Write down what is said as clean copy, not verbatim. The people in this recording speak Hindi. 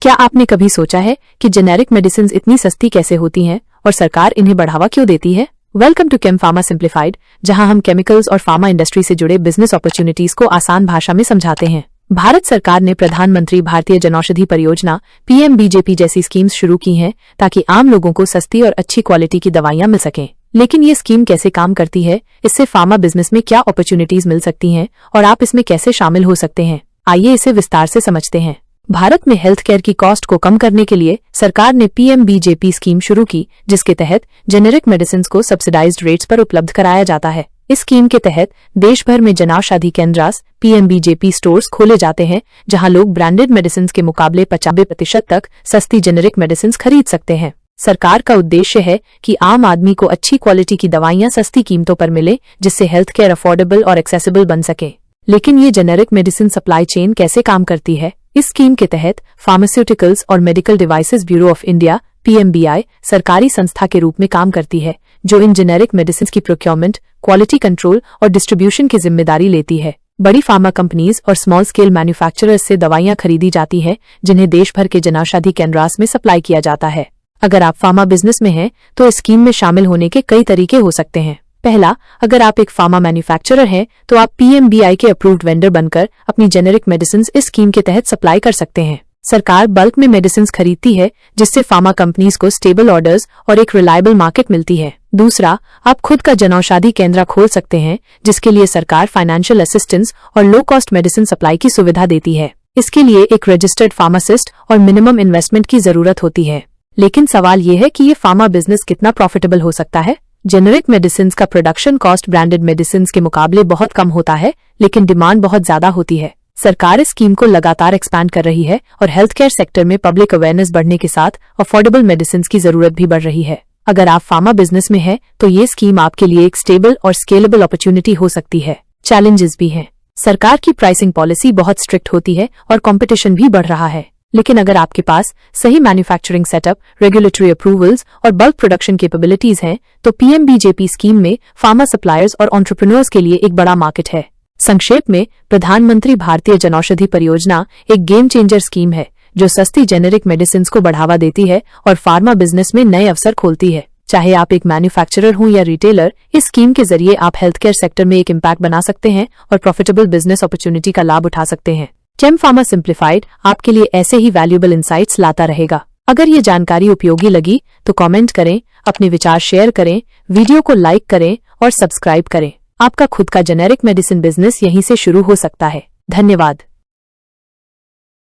क्या आपने कभी सोचा है कि जेनेरिक मेडिसिन इतनी सस्ती कैसे होती हैं और सरकार इन्हें बढ़ावा क्यों देती है? Welcome to chem pharma simplified, जहां हम केमिकल्स और फार्मा इंडस्ट्री से जुड़े बिजनेस अपॉर्चुनिटीज को आसान भाषा में समझाते हैं। भारत सरकार ने प्रधानमंत्री भारतीय जनौषधि परियोजना (PMBJP) जैसी स्कीम्स शुरू की हैं ताकि आम लोगों को सस्ती और अच्छी क्वालिटी की दवाइयां मिल सकें। लेकिन ये स्कीम कैसे काम करती है, इससे फार्मा बिजनेस में क्या अपॉर्चुनिटीज मिल सकती हैं और आप इसमें कैसे शामिल हो सकते हैं, आइए इसे विस्तार से समझते हैं। भारत में हेल्थ केयर की कॉस्ट को कम करने के लिए सरकार ने PMBJP स्कीम शुरू की, जिसके तहत जेनेरिक मेडिसिन को सब्सिडाइज्ड रेट्स पर उपलब्ध कराया जाता है। इस स्कीम के तहत देश भर में जनौषधि केंद्र PMBJP स्टोर्स खोले जाते हैं, जहां लोग ब्रांडेड मेडिसिन के मुकाबले 95% तक सस्ती जेनेरिक मेडिसिन खरीद सकते हैं। सरकार का उद्देश्य है कि आम आदमी को अच्छी क्वालिटी की दवाइयां सस्ती कीमतों पर मिले, जिससे हेल्थ केयर अफोर्डेबल और एक्सेसिबल बन सके। लेकिन ये जेनेरिक मेडिसिन सप्लाई चेन कैसे काम करती है? इस स्कीम के तहत फार्मास्यूटिकल्स और medical devices bureau of India (PMBI) सरकारी संस्था के रूप में काम करती है, जो इन जेनेरिक मेडिसिन की प्रोक्योरमेंट, क्वालिटी कंट्रोल और डिस्ट्रीब्यूशन की जिम्मेदारी लेती है। बड़ी फार्मा कंपनीज और स्मॉल स्केल मैन्युफैक्चरर्स से दवाइयां खरीदी जाती हैं, जिन्हें देश भर के जनौषधि केंद्रों में सप्लाई किया जाता है। अगर आप फार्मा बिजनेस में हैं, तो इस स्कीम में शामिल होने के कई तरीके हो सकते हैं। पहला, अगर आप एक फार्मा मैन्युफैक्चरर हैं, तो आप PMBI के अप्रूव्ड वेंडर बनकर अपनी जेनेरिक मेडिसिन इस स्कीम के तहत सप्लाई कर सकते हैं। सरकार बल्क में मेडिसिन खरीदती है, जिससे फार्मा कंपनीज को स्टेबल ऑर्डर्स और एक रिलायबल मार्केट मिलती है। दूसरा, आप खुद का जनौषधि केंद्र खोल सकते हैं, जिसके लिए सरकार फाइनेंशियल असिस्टेंस और लो कॉस्ट मेडिसिन सप्लाई की सुविधा देती है। इसके लिए एक रजिस्टर्ड फार्मासिस्ट और मिनिमम इन्वेस्टमेंट की जरूरत होती है। लेकिन सवाल ये है कि ये फार्मा बिजनेस कितना प्रॉफिटेबल हो सकता है? जेनेरिक मेडिसिन का प्रोडक्शन कॉस्ट ब्रांडेड मेडिसिन के मुकाबले बहुत कम होता है, लेकिन डिमांड बहुत ज्यादा होती है। सरकार इस स्कीम को लगातार एक्सपैंड कर रही है और हेल्थ केयर सेक्टर में पब्लिक अवेयरनेस बढ़ने के साथ अफोर्डेबल मेडिसिन की जरूरत भी बढ़ रही है। अगर आप फार्मा बिजनेस में हैं, तो ये स्कीम आपके लिए एक स्टेबल और स्केलेबल अपॉर्चुनिटी हो सकती है। चैलेंजेस भी हैं। सरकार की प्राइसिंग पॉलिसी बहुत स्ट्रिक्ट होती है और कंपटीशन भी बढ़ रहा है। लेकिन अगर आपके पास सही मैन्युफैक्चरिंग सेटअप, रेगुलेटरी अप्रूवल्स और बल्क प्रोडक्शन कैपेबिलिटीज हैं, तो PMBJP स्कीम में फार्मा सप्लायर्स और एंटरप्रेन्योर्स के लिए एक बड़ा मार्केट है। संक्षेप में, प्रधानमंत्री भारतीय जनौषधि परियोजना एक गेम चेंजर स्कीम है, जो सस्ती जेनेरिक मेडिसिन को बढ़ावा देती है और फार्मा बिजनेस में नए अवसर खोलती है। चाहे आप एक मैन्युफैक्चरर हों या रिटेलर, इस स्कीम के जरिए आप हेल्थ केयर सेक्टर में एक इम्पैक्ट बना सकते हैं और प्रॉफिटेबल बिजनेस अपॉर्चुनिटी का लाभ उठा सकते हैं। केम फार्मा सिंप्लीफाइड आपके लिए ऐसे ही वैल्यूएबल इंसाइट्स लाता रहेगा। अगर ये जानकारी उपयोगी लगी तो कमेंट करें, अपने विचार शेयर करें, वीडियो को लाइक करें और सब्सक्राइब करें। आपका खुद का जेनेरिक मेडिसिन बिजनेस यहीं से शुरू हो सकता है। धन्यवाद।